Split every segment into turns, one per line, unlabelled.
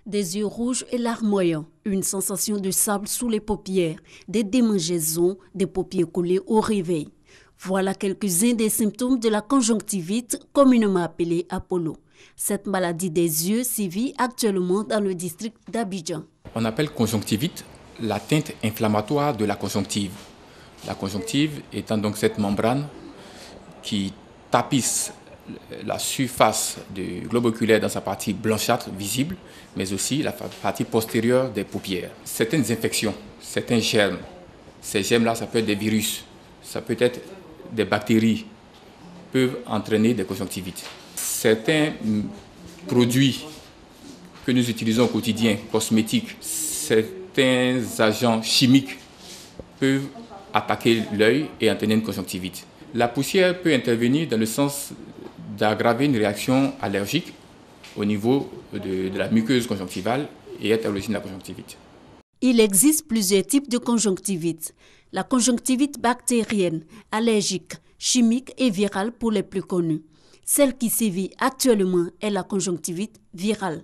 Des yeux rouges et larmoyants, une sensation de sable sous les paupières, des démangeaisons, des paupières collées au réveil. Voilà quelques-uns des symptômes de la conjonctivite, communément appelée Apollo. Cette maladie des yeux sévit actuellement dans le district d'Abidjan.
On appelle conjonctivite l'atteinte inflammatoire de la conjonctive. La conjonctive étant donc cette membrane qui tapisse la surface du globe oculaire dans sa partie blanchâtre visible, mais aussi la partie postérieure des paupières. Certaines infections, certains germes, ces germes-là, ça peut être des virus, ça peut être des bactéries, peuvent entraîner des conjonctivites. Certains produits que nous utilisons au quotidien, cosmétiques, certains agents chimiques peuvent attaquer l'œil et entraîner une conjonctivite. La poussière peut intervenir dans le sens d'aggraver une réaction allergique au niveau de la muqueuse conjonctivale et être à l'origine de la conjonctivite.
Il existe plusieurs types de conjonctivite. La conjonctivite bactérienne, allergique, chimique et virale pour les plus connus. Celle qui sévit actuellement est la conjonctivite virale.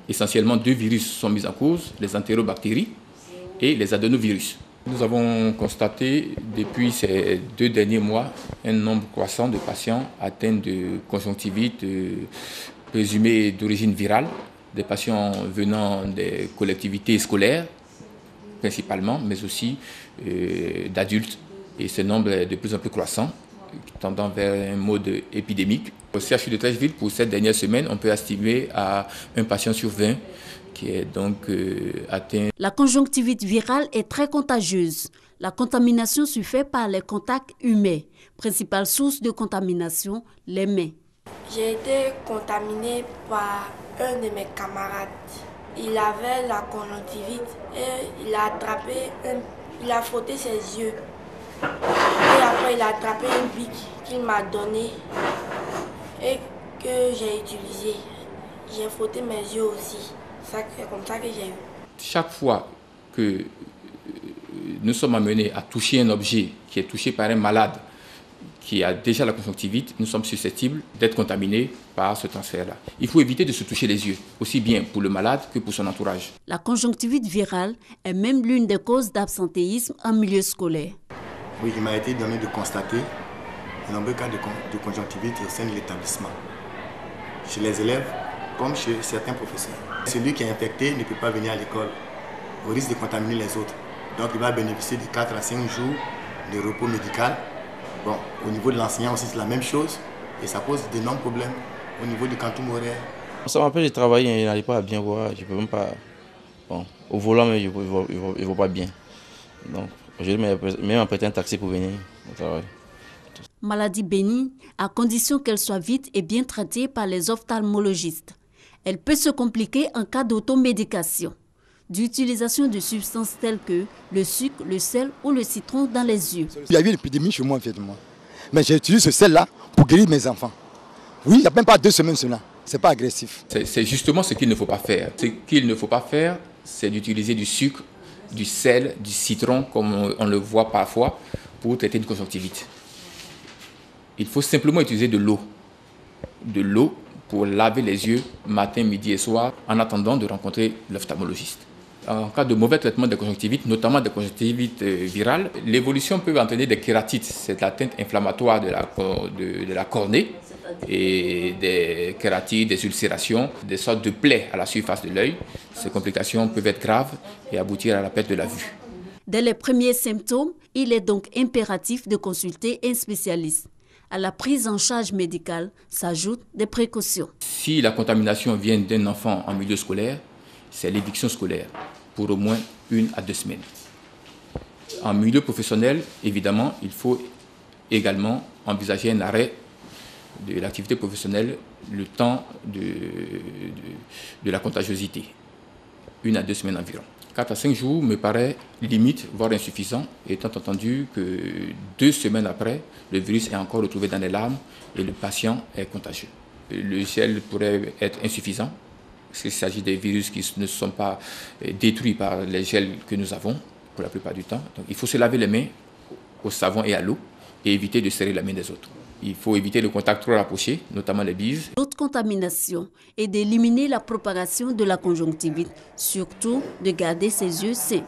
Essentiellement, deux virus sont mis en cause, les entérobactéries et les adénovirus. Nous avons constaté depuis ces 2 derniers mois un nombre croissant de patients atteints de conjonctivite présumée d'origine virale, des patients venant des collectivités scolaires principalement, mais aussi d'adultes. Et ce nombre est de plus en plus croissant, tendant vers un mode épidémique. Au CHU de Treichville, pour cette dernière semaine, on peut estimer à un patient sur 20 qui est donc atteint.
La conjonctivite virale est très contagieuse. La contamination se fait par les contacts humains. Principale source de contamination, les mains.
J'ai été contaminée par un de mes camarades. Il avait la conjonctivite et il a frotté ses yeux. Et après, il a attrapé une bic qu'il m'a donnée et que j'ai utilisée. J'ai frotté mes yeux aussi. C'est comme ça que j'ai eu.
Chaque fois que nous sommes amenés à toucher un objet qui est touché par un malade qui a déjà la conjonctivite, nous sommes susceptibles d'être contaminés par ce transfert-là. Il faut éviter de se toucher les yeux, aussi bien pour le malade que pour son entourage.
La conjonctivite virale est même l'une des causes d'absentéisme en milieu scolaire.
Oui, il m'a été donné de constater de nombreux cas de conjonctivite au sein de l'établissement, chez les élèves comme chez certains professeurs. Celui qui est infecté ne peut pas venir à l'école au risque de contaminer les autres. Donc il va bénéficier de 4 à 5 jours de repos médical. Bon, au niveau de l'enseignant aussi c'est la même chose et ça pose d'énormes problèmes au niveau du quantum horaire.
Ça m'empêche de travailler, je n'arrive pas à bien voir, je peux même pas... Bon, au volant, mais je ne vois pas bien. Donc, je vais même emprunter un taxi pour venir au travail.
Maladie bénigne, à condition qu'elle soit vite et bien traitée par les ophtalmologistes. Elle peut se compliquer en cas d'automédication, d'utilisation de substances telles que le sucre, le sel ou le citron dans les yeux.
Il y a eu une épidémie chez moi, en fait, mais j'ai utilisé ce sel-là pour guérir mes enfants. Oui, il n'y a même pas 2 semaines cela. Ce n'est pas agressif.
C'est justement ce qu'il ne faut pas faire. Ce qu'il ne faut pas faire, c'est d'utiliser du sucre, du sel, du citron, comme on le voit parfois, pour traiter une conjonctivite. Il faut simplement utiliser de l'eau. De l'eau pour laver les yeux matin, midi et soir, en attendant de rencontrer l'ophtalmologiste. En cas de mauvais traitement des conjonctivites, notamment des conjonctivites virales, l'évolution peut entraîner des kératites, c'est l'atteinte inflammatoire de la cornée, et des kératites, des ulcérations, des sortes de plaies à la surface de l'œil. Ces complications peuvent être graves et aboutir à la perte de la vue.
Dès les premiers symptômes, il est donc impératif de consulter un spécialiste. À la prise en charge médicale s'ajoutent des précautions.
Si la contamination vient d'un enfant en milieu scolaire, c'est l'éviction scolaire pour au moins 1 à 2 semaines. En milieu professionnel, évidemment, il faut également envisager un arrêt de l'activité professionnelle le temps de la contagiosité, 1 à 2 semaines environ. 4 à 5 jours me paraît limite, voire insuffisant, étant entendu que 2 semaines après, le virus est encore retrouvé dans les larmes et le patient est contagieux. Le gel pourrait être insuffisant, parce qu'il s'agit des virus qui ne sont pas détruits par les gels que nous avons, pour la plupart du temps. Donc il faut se laver les mains au savon et à l'eau et éviter de serrer la main des autres. Il faut éviter le contact trop rapproché, notamment les bises.
L'autre contamination est d'éliminer la propagation de la conjonctivite, surtout de garder ses yeux sains.